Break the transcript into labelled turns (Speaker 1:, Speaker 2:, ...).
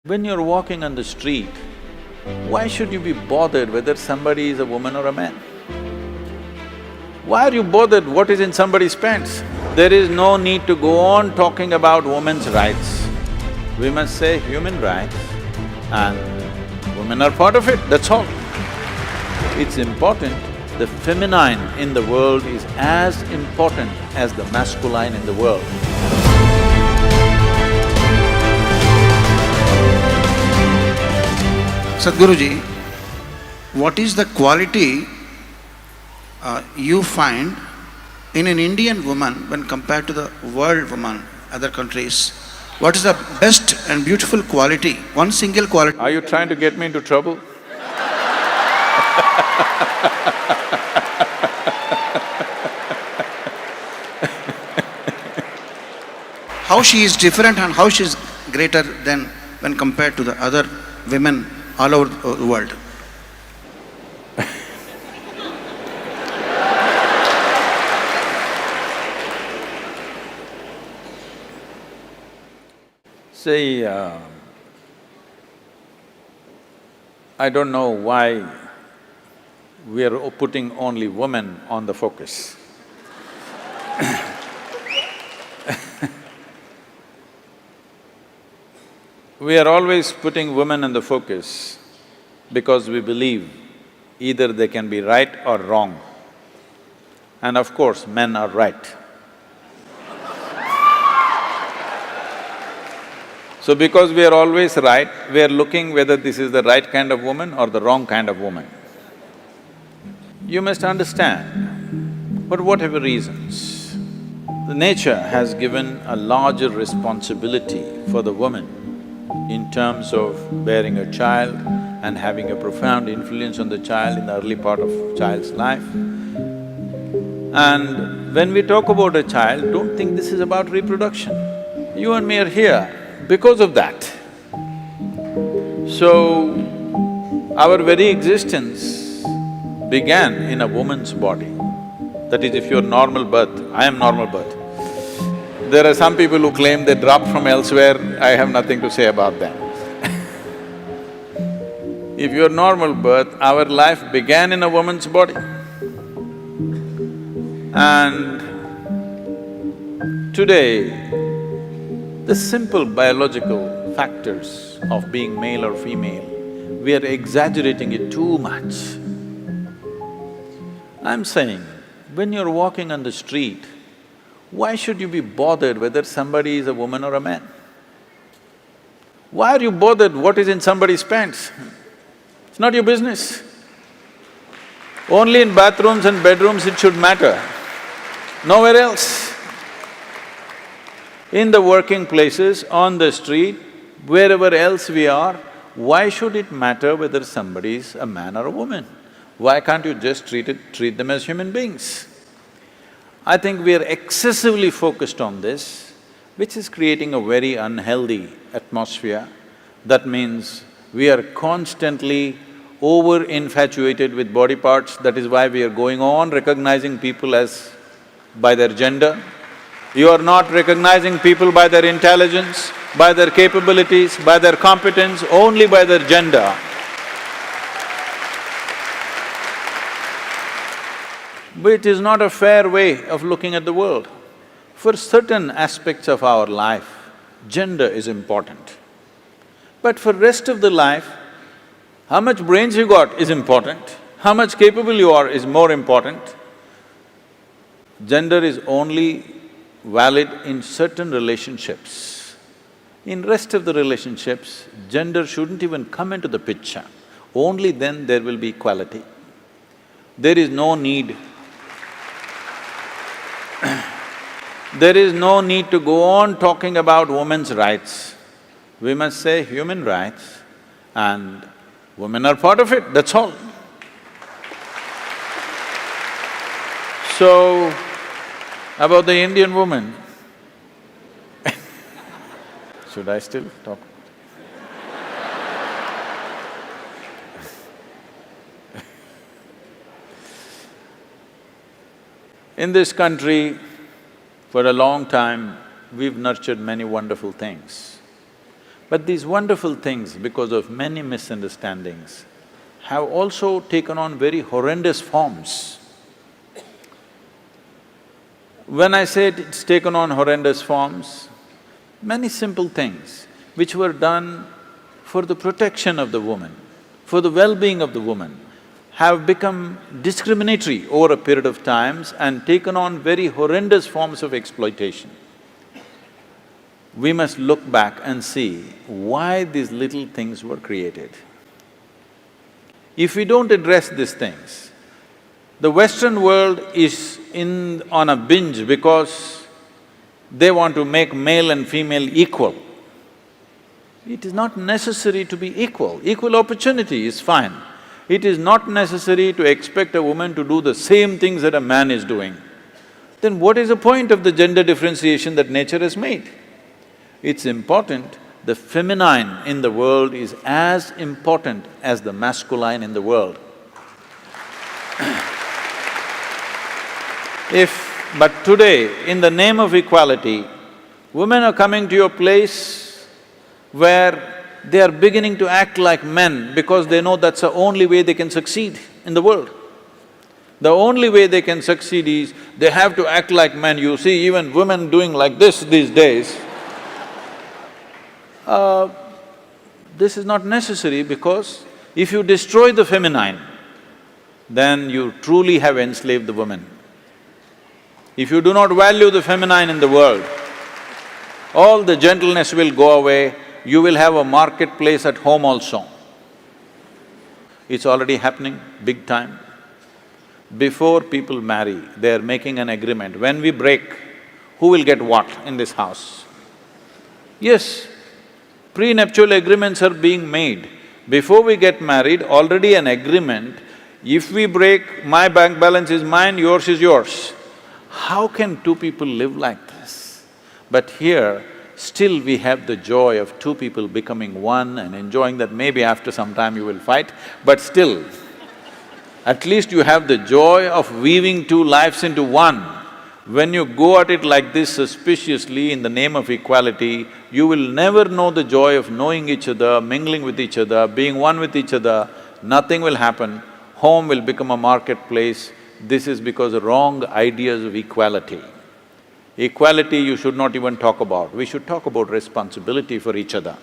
Speaker 1: When you're walking on the street, why should you be bothered whether somebody is a woman or a man? Why are you bothered what is in somebody's pants? There is no need to go on talking about women's rights. We must say human rights and women are part of it, that's all. It's important. The feminine in the world is as important as the masculine in the world.
Speaker 2: Sadhguruji, what is the quality you find in an Indian woman when compared to the world woman, other countries? What is the best and beautiful quality, one single quality?
Speaker 1: Are you trying to get me into trouble?
Speaker 2: How she is different and how she is greater than when compared to the other women all over the world?
Speaker 1: See, I don't know why we are putting only women on the focus. We are always putting women on the focus because we believe either they can be right or wrong. And of course, men are right. So because we are always right, we are looking whether this is the right kind of woman or the wrong kind of woman. You must understand, for whatever reasons, the nature has given a larger responsibility for the woman in terms of bearing a child and having a profound influence on the child in the early part of child's life. And when we talk about a child, don't think this is about reproduction. You and me are here because of that. So, our very existence began in a woman's body. That is, if you're normal birth, I am normal birth. There are some people who claim they dropped from elsewhere, I have nothing to say about them. If you're normal birth, our life began in a woman's body. And today, the simple biological factors of being male or female, we are exaggerating it too much. I'm saying, when you're walking on the street, why should you be bothered whether somebody is a woman or a man? Why are you bothered what is in somebody's pants? It's not your business. Only in bathrooms and bedrooms it should matter, nowhere else. In the working places, on the street, wherever else we are, why should it matter whether somebody is a man or a woman? Why can't you just treat them as human beings? I think we are excessively focused on this, which is creating a very unhealthy atmosphere. That means we are constantly over-infatuated with body parts, that is why we are going on recognizing people as by their gender. You are not recognizing people by their intelligence, by their capabilities, by their competence, only by their gender. But it is not a fair way of looking at the world. For certain aspects of our life, gender is important. But for rest of the life, how much brains you got is important, how much capable you are is more important. Gender is only valid in certain relationships. In rest of the relationships, gender shouldn't even come into the picture. Only then there will be equality. There is no need there is no need to go on talking about women's rights. We must say human rights and women are part of it, that's all. So, about the Indian woman, should I still talk? In this country, for a long time, we've nurtured many wonderful things. But these wonderful things, because of many misunderstandings, have also taken on very horrendous forms. When I say it's taken on horrendous forms, many simple things which were done for the protection of the woman, for the well-being of the woman, have become discriminatory over a period of times and taken on very horrendous forms of exploitation. We must look back and see why these little things were created. If we don't address these things, the Western world is on a binge because they want to make male and female equal. It is not necessary to be equal. Equal opportunity is fine. It is not necessary to expect a woman to do the same things that a man is doing. Then what is the point of the gender differentiation that nature has made? It's important, the feminine in the world is as important as the masculine in the world. But today, in the name of equality, women are coming to a place where they are beginning to act like men because they know that's the only way they can succeed in the world. The only way they can succeed is they have to act like men. You see even women doing like this these days. This is not necessary because if you destroy the feminine, then you truly have enslaved the woman. If you do not value the feminine in the world, all the gentleness will go away, you will have a marketplace at home also. It's already happening big time. Before people marry, they're making an agreement, when we break, who will get what in this house? Yes, prenuptial agreements are being made. Before we get married, already an agreement, if we break, my bank balance is mine, yours is yours. How can two people live like this? But here, still we have the joy of two people becoming one and enjoying that. Maybe after some time you will fight, but still, at least you have the joy of weaving two lives into one. When you go at it like this suspiciously in the name of equality, you will never know the joy of knowing each other, mingling with each other, being one with each other. Nothing will happen. Home will become a marketplace. This is because of wrong ideas of equality. Equality you should not even talk about. We should talk about responsibility for each other.